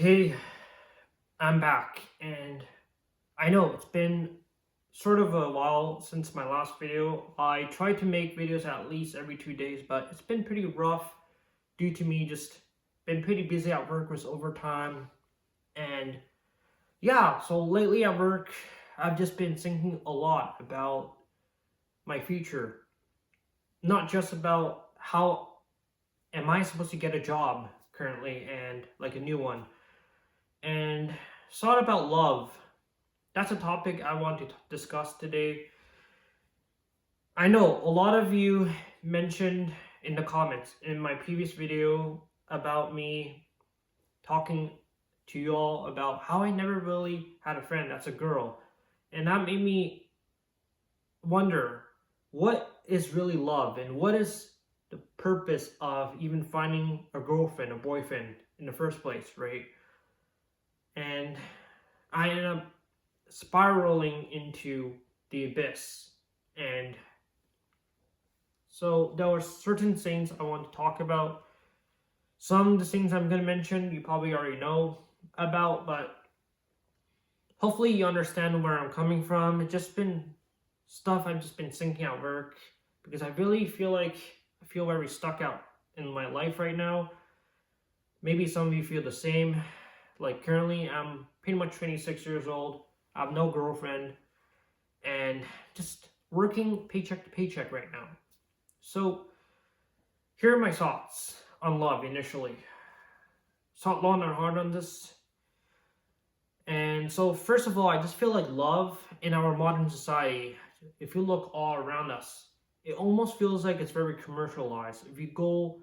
Hey, I'm back, and I know it's been sort of a while since my last video. I try to make videos at least every 2 days, but it's been pretty rough due to me just been pretty busy at work with overtime. And yeah, so lately at work, I've just been thinking a lot about my future, not just about how am I supposed to get a job currently and like a new one, and thought about love. That's a topic I want to discuss today. I know a lot of you mentioned in the comments in my previous video about me talking to you all about how I never really had a friend that's a girl. And that made me wonder, what is really love and what is the purpose of even finding a girlfriend, a boyfriend in the first place, right? And I ended up spiraling into the abyss. And so there were certain things I want to talk about. Some of the things I'm going to mention you probably already know about, but hopefully you understand where I'm coming from. It's just been stuff I've just been thinking at work because I really feel like I feel very stuck out in my life right now. Maybe some of you feel the same. Like currently I'm pretty much 26 years old. I have no girlfriend and just working paycheck to paycheck right now. So here are my thoughts on love initially. Thought long and hard on this. And so first of all, I just feel like love in our modern society, if you look all around us, it almost feels like it's very commercialized. If you go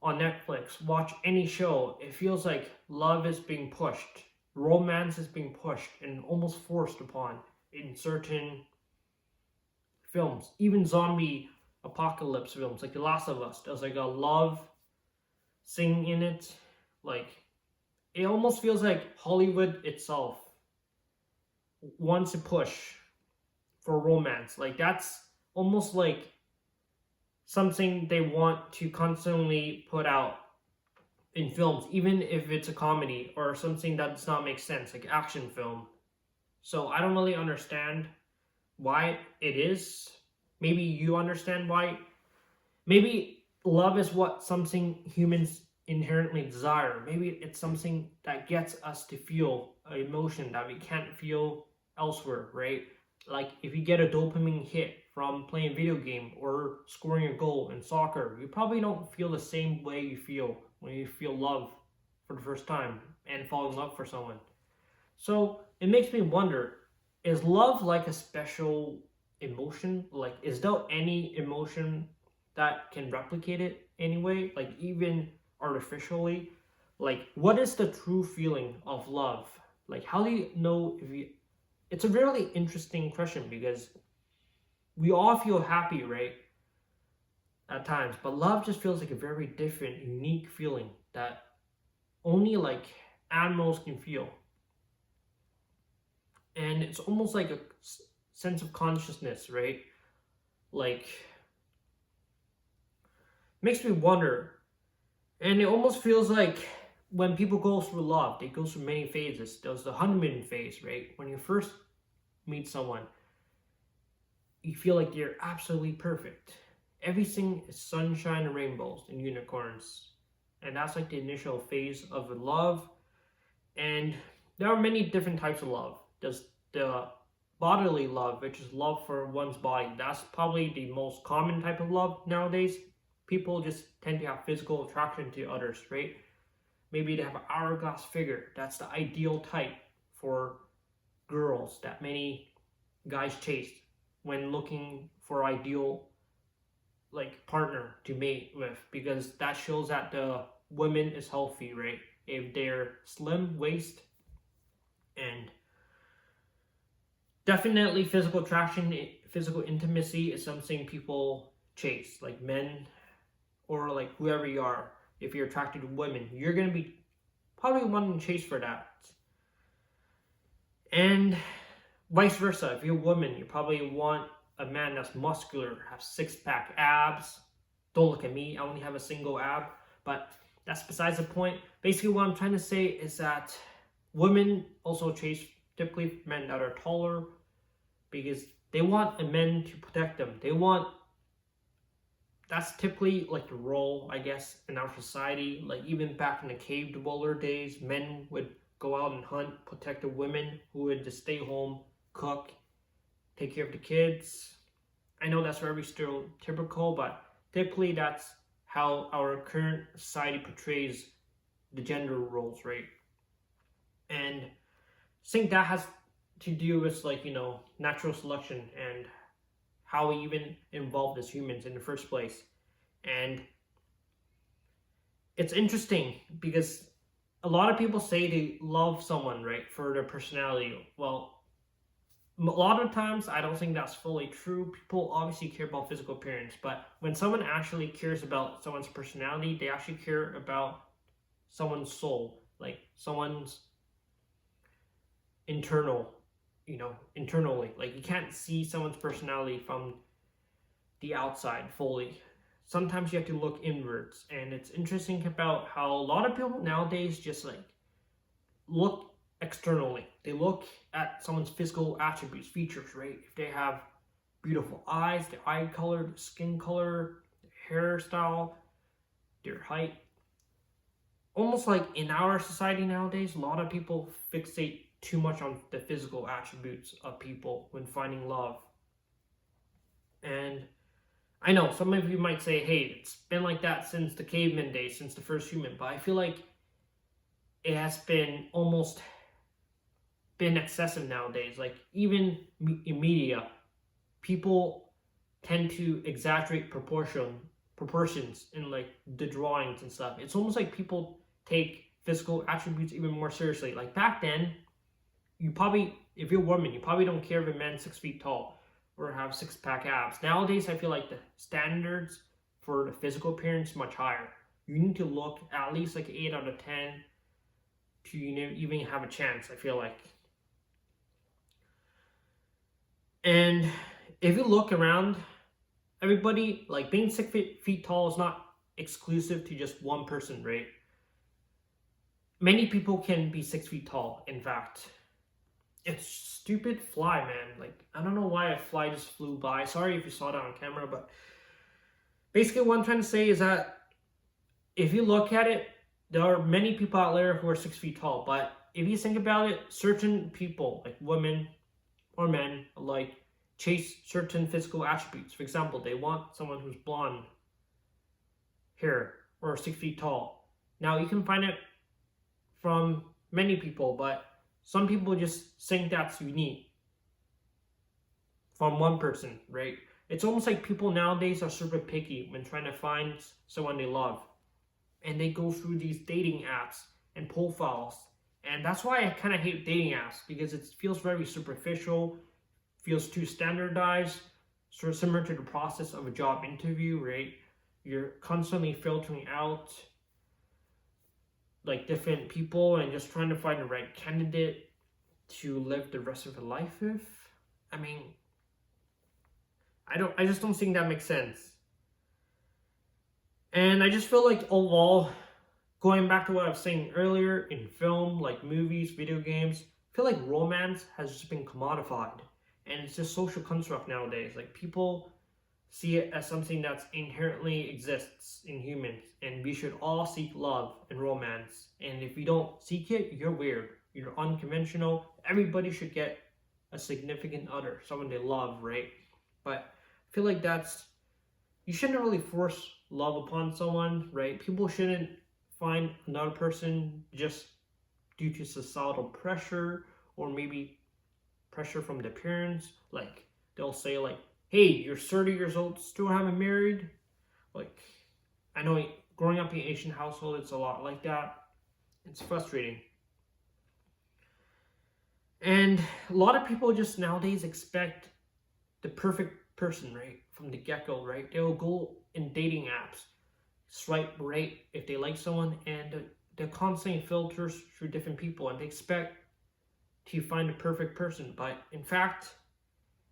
on Netflix, watch any show, it feels like love is being pushed. Romance is being pushed and almost forced upon in certain films. Even zombie apocalypse films like The Last of Us, there's like a love thing in it. Like, it almost feels like Hollywood itself wants to push for romance. Like, that's almost like something they want to constantly put out in films, even if it's a comedy or something that does not make sense, like action film. So I don't really understand why it is. Maybe you understand why. Maybe love is what something humans inherently desire. Maybe it's something that gets us to feel an emotion that we can't feel elsewhere, right? Like if you get a dopamine hit from playing a video game or scoring a goal in soccer, you probably don't feel the same way you feel when you feel love for the first time and fall in love for someone. So it makes me wonder, is love like a special emotion? Like, is there any emotion that can replicate it anyway? Like, even artificially? Like, what is the true feeling of love? Like, how do you know if you. It's a really interesting question because we all feel happy, right? At times, but love just feels like a very different, unique feeling that only like animals can feel. And it's almost like a sense of consciousness, right? Like, makes me wonder. And it almost feels like when people go through love, they go through many phases. There's the honeymoon phase, right? When you first meet someone, you feel like they're absolutely perfect. Everything is sunshine and rainbows and unicorns. And that's like the initial phase of love. And there are many different types of love. There's the bodily love, which is love for one's body. That's probably the most common type of love nowadays. People just tend to have physical attraction to others, right? Maybe they have an hourglass figure. That's the ideal type for girls that many guys chase when looking for ideal like partner to mate with, because that shows that the woman is healthy, right? If they're slim waist, and definitely physical attraction, physical intimacy is something people chase, like men or like whoever you are. If you're attracted to women, you're gonna be probably wanting to chase for that. And vice versa, if you're a woman, you probably want a man that's muscular, have six-pack abs. Don't look at me, I only have a single ab. But that's besides the point. Basically, what I'm trying to say is that women also chase typically men that are taller because they want a men to protect them. They want that's typically like the role, I guess, in our society. Like even back in the cave dweller days, men would go out and hunt, protect the women who would just stay home, cook, take care of the kids. I know that's very stereotypical, but typically that's how our current society portrays the gender roles, right? And I think that has to do with like, natural selection and how we even evolved as humans in the first place. And it's interesting because a lot of people say they love someone, right, for their personality. Well, a lot of times I don't think that's fully true. People obviously care about physical appearance, but when someone actually cares about someone's personality, they actually care about someone's soul, like someone's internal, internally. Like you can't see someone's personality from the outside fully. Sometimes you have to look inwards, and it's interesting about how a lot of people nowadays just like look externally. They look at someone's physical attributes, features, right? If they have beautiful eyes, their eye color, their skin color, their hairstyle, their height. Almost like in our society nowadays, a lot of people fixate too much on the physical attributes of people when finding love. And I know some of you might say, hey, it's been like that since the caveman days, since the first human, but I feel like it has been almost been excessive nowadays. Like even in media, people tend to exaggerate proportions in like the drawings and stuff. It's almost like people take physical attributes even more seriously. Like back then, if you're a woman, you probably don't care if a man's 6 feet tall or have six-pack abs. Nowadays, I feel like the standards for the physical appearance much higher. You need to look at least like 8 out of 10 to even have a chance, I feel like. And if you look around, everybody, like being 6 feet tall is not exclusive to just one person, right? Many people can be 6 feet tall, in fact. It's stupid fly, man. Like, I don't know why a fly just flew by. Sorry if you saw that on camera, but basically what I'm trying to say is that if you look at it, there are many people out there who are 6 feet tall, but if you think about it, certain people, like women or men, like chase certain physical attributes. For example, they want someone who's blonde hair or 6 feet tall. Now, you can find it from many people, but some people just think that's unique from one person, right? It's almost like people nowadays are super picky when trying to find someone they love. And they go through these dating apps and profiles. And that's why I kind of hate dating apps, because it feels very superficial, feels too standardized, sort of similar to the process of a job interview, right? You're constantly filtering out like different people and just trying to find the right candidate to live the rest of your life with. I mean, I just don't think that makes sense. And I just feel like overall, going back to what I was saying earlier, in film, like movies, video games, I feel like romance has just been commodified. And it's just social construct nowadays. Like people see it as something that inherently exists in humans, and we should all seek love and romance. And if you don't seek it, you're weird, you're unconventional. Everybody should get a significant other, someone they love, right? But I feel like you shouldn't really force love upon someone, right? People shouldn't find another person just due to societal pressure, or maybe pressure from the parents. Like they'll say like, hey, you're 30 years old, still haven't married? Like, I know growing up in an Asian household, it's a lot like that. It's frustrating. And a lot of people just nowadays expect the perfect person, right? From the get-go, right? They'll go in dating apps, swipe right if they like someone, and they're constantly filters through different people, and they expect to find the perfect person. But in fact,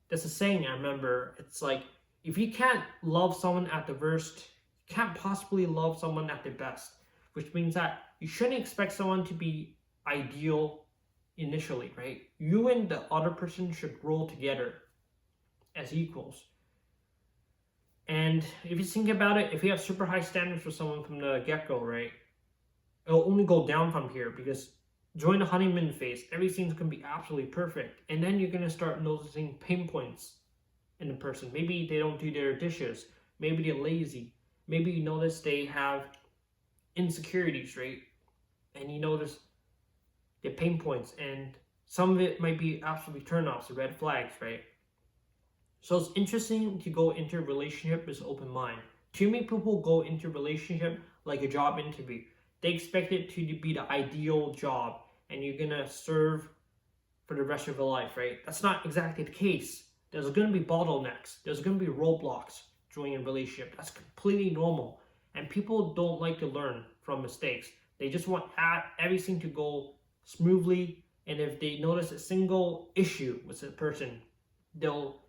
there's a saying I remember. It's like, if you can't love someone at the worst, you can't possibly love someone at their best. which means that you shouldn't expect someone to be ideal initially, right? You and the other person should grow together as equals. And if you think about it, if you have super high standards for someone from the get-go, right, it'll only go down from here because during the honeymoon phase, everything's gonna be absolutely perfect. And then you're gonna start noticing pain points in the person. Maybe they don't do their dishes. Maybe they're lazy. Maybe you notice they have insecurities, right? And you notice the pain points, and some of it might be absolutely turnoffs or red flags, right? So it's interesting to go into a relationship with an open mind. Too many people go into a relationship like a job interview. They expect it to be the ideal job, and you're gonna serve for the rest of your life, right? That's not exactly the case. There's gonna be bottlenecks. There's gonna be roadblocks during a relationship. That's completely normal. And people don't like to learn from mistakes. They just want everything to go smoothly. And if they notice a single issue with a person, they'll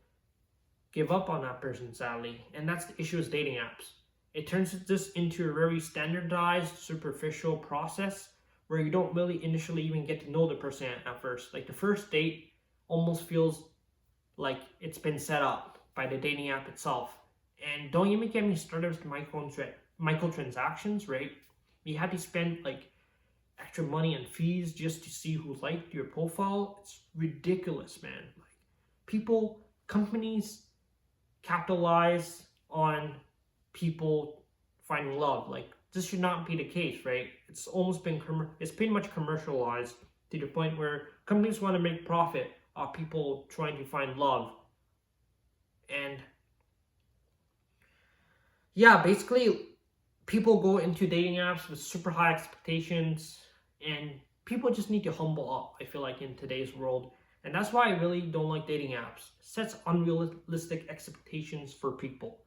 give up on that person, sadly. And that's the issue with dating apps. It turns this into a very standardized, superficial process where you don't really initially even get to know the person at first. Like the first date almost feels like it's been set up by the dating app itself. And don't even get me started with microtransactions, right? You have to spend like extra money and fees just to see who liked your profile. It's ridiculous, man. Like companies capitalize on people finding love. Like this should not be the case, right? It's almost been it's pretty much commercialized to the point where companies want to make profit off people trying to find love. And yeah, basically people go into dating apps with super high expectations, and people just need to humble up, I feel like, in today's world. And that's why I really don't like dating apps. It sets unrealistic expectations for people.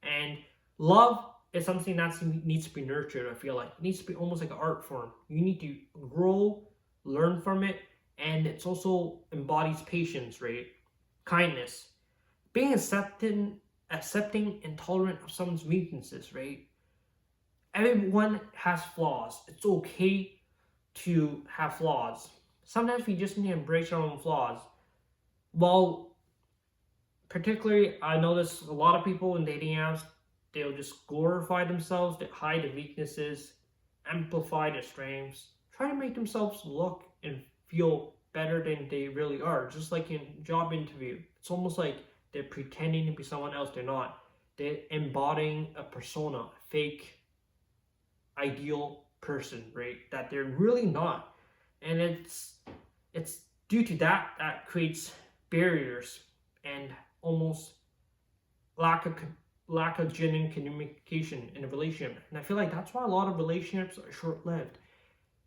And love is something that needs to be nurtured, I feel like. It needs to be almost like an art form. You need to grow, learn from it, and it's also embodies patience, right? Kindness. Being accepting and tolerant of someone's weaknesses, right? Everyone has flaws. It's okay to have flaws. Sometimes we just need to embrace our own flaws. Well, particularly, I notice a lot of people in dating apps, they'll just glorify themselves, they hide their weaknesses, amplify their strengths, try to make themselves look and feel better than they really are. Just like in job interview, it's almost like they're pretending to be someone else they're not. They're embodying a persona, a fake, ideal person, right? That they're really not. And it's due to that creates barriers and almost lack of genuine communication in a relationship. And I feel like that's why a lot of relationships are short-lived.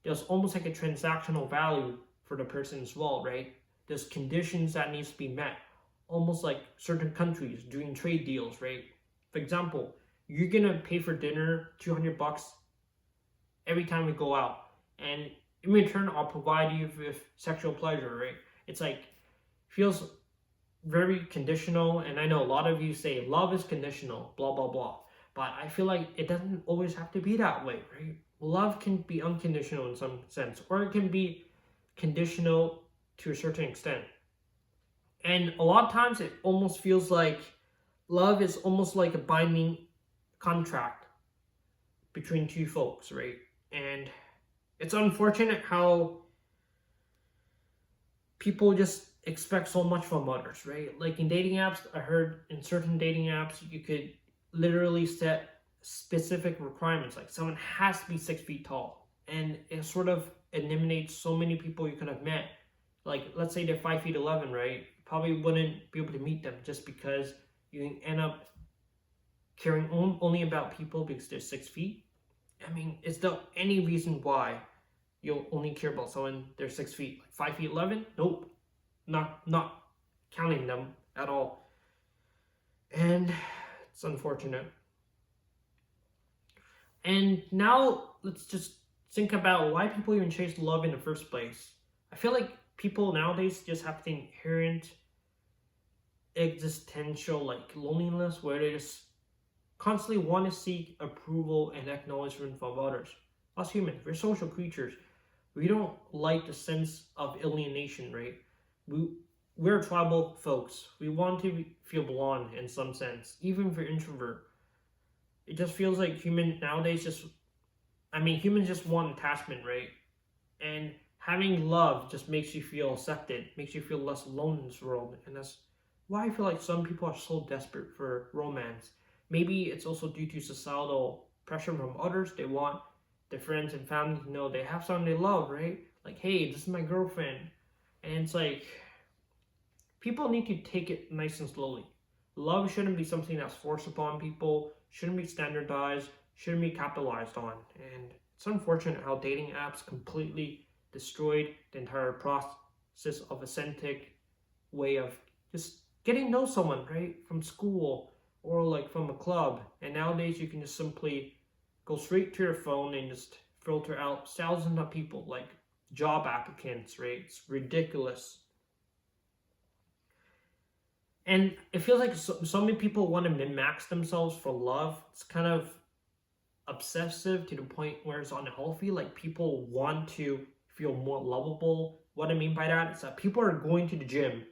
There's almost like a transactional value for the person as well, right? There's conditions that needs to be met, almost like certain countries doing trade deals, right? For example, you're gonna pay for dinner $200 every time we go out, and in return I'll provide you with sexual pleasure, right? It's like feels very conditional. And I know a lot of you say love is conditional, blah blah blah, but I feel like it doesn't always have to be that way, right? Love can be unconditional in some sense, or it can be conditional to a certain extent. And a lot of times it almost feels like love is almost like a binding contract between two folks, right? And it's unfortunate how people just expect so much from others, right? Like in dating apps, I heard in certain dating apps, you could literally set specific requirements. Like someone has to be 6 feet tall. And it sort of eliminates so many people you could have met. Like, let's say they're 5'11", right? Probably wouldn't be able to meet them just because you end up caring only about people because they're 6 feet. I mean, is there any reason why you'll only care about someone they're 6 feet? Like 5'11"? Nope. Not counting them at all. And it's unfortunate. And now let's just think about why people even chase love in the first place. I feel like people nowadays just have the inherent existential like loneliness where they just constantly want to seek approval and acknowledgement from others. Us humans, we're social creatures. We don't like the sense of alienation, right? We we're tribal folks. We want to feel belong in some sense, even if you're introvert. It just feels like human nowadays just humans just want attachment, right? And having love just makes you feel accepted, makes you feel less alone in this world, and that's why I feel like some people are so desperate for romance. Maybe it's also due to societal pressure from others. They want their friends and family to know they have someone they love, right? Like, hey, this is my girlfriend. And it's like people need to take it nice and slowly. Love shouldn't be something that's forced upon people, shouldn't be standardized, shouldn't be capitalized on. And it's unfortunate how dating apps completely destroyed the entire process of authentic way of just getting to know someone, right? From school or like from a club. And nowadays you can just simply go straight to your phone and just filter out thousands of people like job applicants, right? It's ridiculous. And it feels like so many people want to min-max themselves for love. It's kind of obsessive to the point where it's unhealthy. Like people want to feel more lovable. What I mean by that is that people are going to the gym,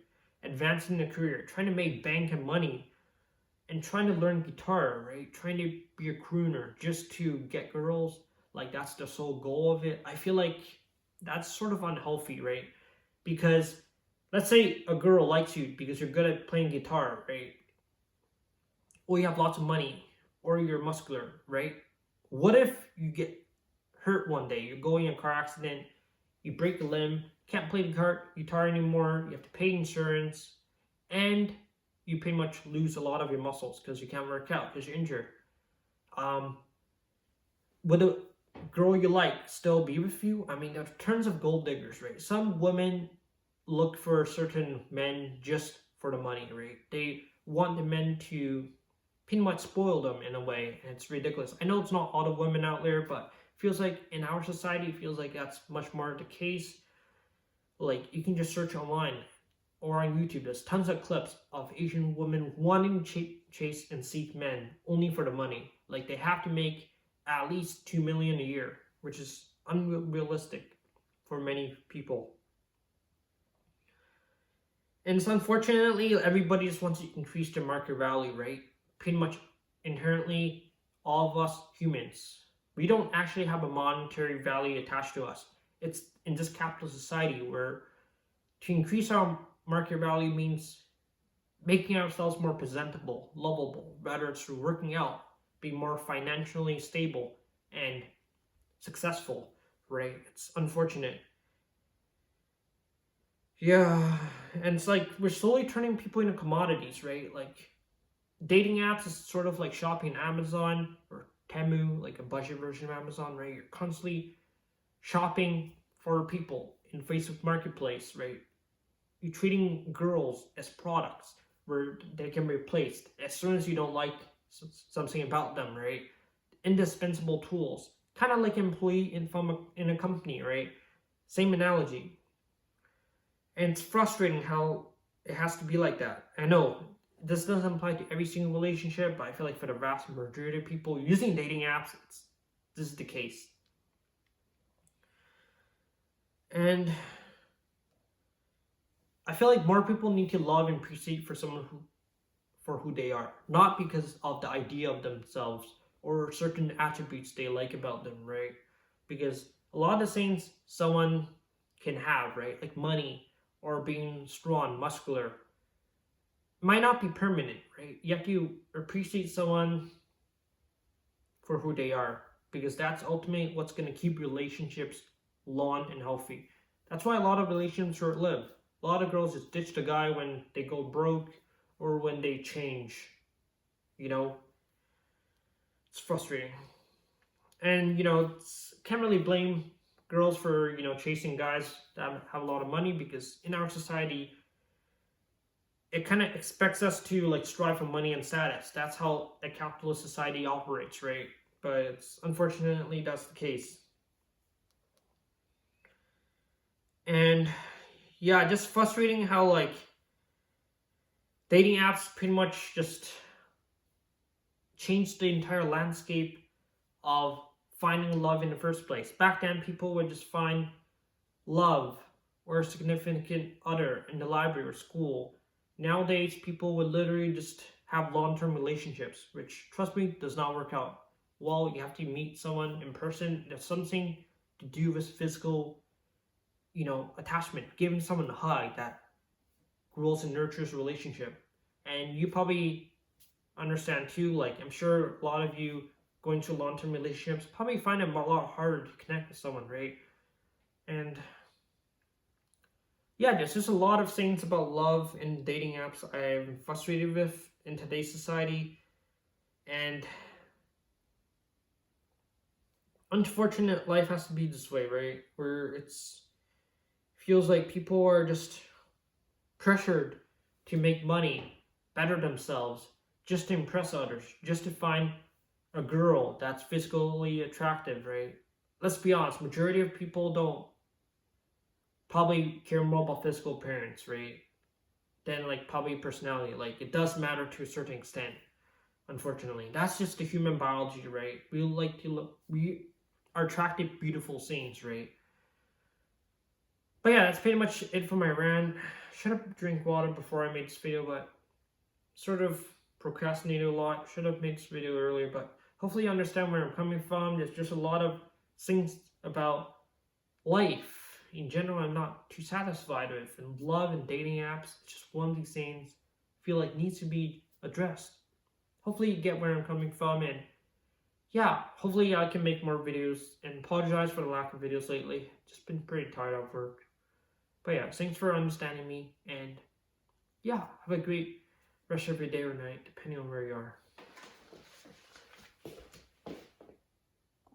advancing their career, trying to make bank and money, and trying to learn guitar, right? Trying to be a crooner just to get girls. Like that's the sole goal of it. I feel like that's sort of unhealthy, right? Because let's say a girl likes you because you're good at playing guitar, right? Or you have lots of money, or you're muscular, right? What if you get hurt one day? You're going in a car accident, you break a limb, can't play the guitar anymore, you have to pay insurance, and you pretty much lose a lot of your muscles because you can't work out because you're injured. Um, would a girl you like still be with you? I mean, there are tons of gold diggers, right? Some women look for certain men just for the money, right? They want the men to pretty much spoil them in a way, and it's ridiculous. I know it's not all the women out there, but it feels like in our society, it feels like that's much more the case. Like you can just search online or on YouTube. There's tons of clips of Asian women wanting to chase and seek men only for the money. Like they have to make at least 2 million a year, which is unrealistic for many people. And it's unfortunately everybody just wants to increase their market value, right? Pretty much inherently, all of us humans, we don't actually have a monetary value attached to us. It's in this capitalist society where to increase our market value means making ourselves more presentable, lovable, whether it's through working out, being more financially stable and successful, right? It's unfortunate. Yeah, and it's like we're slowly turning people into commodities, right? Like dating apps is sort of like shopping Amazon or Temu, like a budget version of Amazon, right? You're constantly shopping for people in Facebook Marketplace, right? You're treating girls as products where they can be replaced as soon as you don't like something about them, right? Indispensable tools, kind of like employee in a company, right? Same analogy. And it's frustrating how it has to be like that. I know this doesn't apply to every single relationship, but I feel like for the vast majority of people using dating apps, this is the case. And I feel like more people need to love and appreciate for someone for who they are, not because of the idea of themselves or certain attributes they like about them, right? Because a lot of the things someone can have, right, like money or being strong, muscular, might not be permanent, right? You have to appreciate someone for who they are because that's ultimately what's going to keep relationships long and healthy. That's why a lot of relationships short lived. A lot of girls just ditch the guy when they go broke or when they change. You know, it's frustrating. And, can't really blame girls for, chasing guys that have a lot of money because in our society, it kind of expects us to like strive for money and status. That's how a capitalist society operates, right? But it's unfortunately that's the case. And yeah, just frustrating how like dating apps pretty much just changed the entire landscape of finding love in the first place. Back then, people would just find love or a significant other in the library or school. Nowadays, people would literally just have long-term relationships, which, trust me, does not work out. Well, you have to meet someone in person. There's something to do with physical, attachment, giving someone a hug that grows and nurtures a relationship. And you probably understand too, like I'm sure a lot of you going through long-term relationships probably find it a lot harder to connect with someone, right? And yeah, there's just a lot of things about love and dating apps I'm frustrated with in today's society. And unfortunate life has to be this way, right? Where it's feels like people are just pressured to make money, better themselves, just to impress others, just to find a girl that's physically attractive, right? Let's be honest, majority of people don't probably care more about physical appearance, right? Than like probably personality. Like it does matter to a certain extent, unfortunately. That's just the human biology, right? We like to look, we are attracted to beautiful things, right? But yeah, that's pretty much it for my rant. Should have drank water before I made this video, but sort of procrastinated a lot. Should have made this video earlier, but hopefully you understand where I'm coming from. There's just a lot of things about life in general I'm not too satisfied with, and love and dating apps. It's just one of these things I feel like needs to be addressed. Hopefully you get where I'm coming from, and yeah, hopefully I can make more videos, and apologize for the lack of videos lately. Just been pretty tired of work. But yeah, thanks for understanding me, and yeah, have a great rest of your day or night, depending on where you are.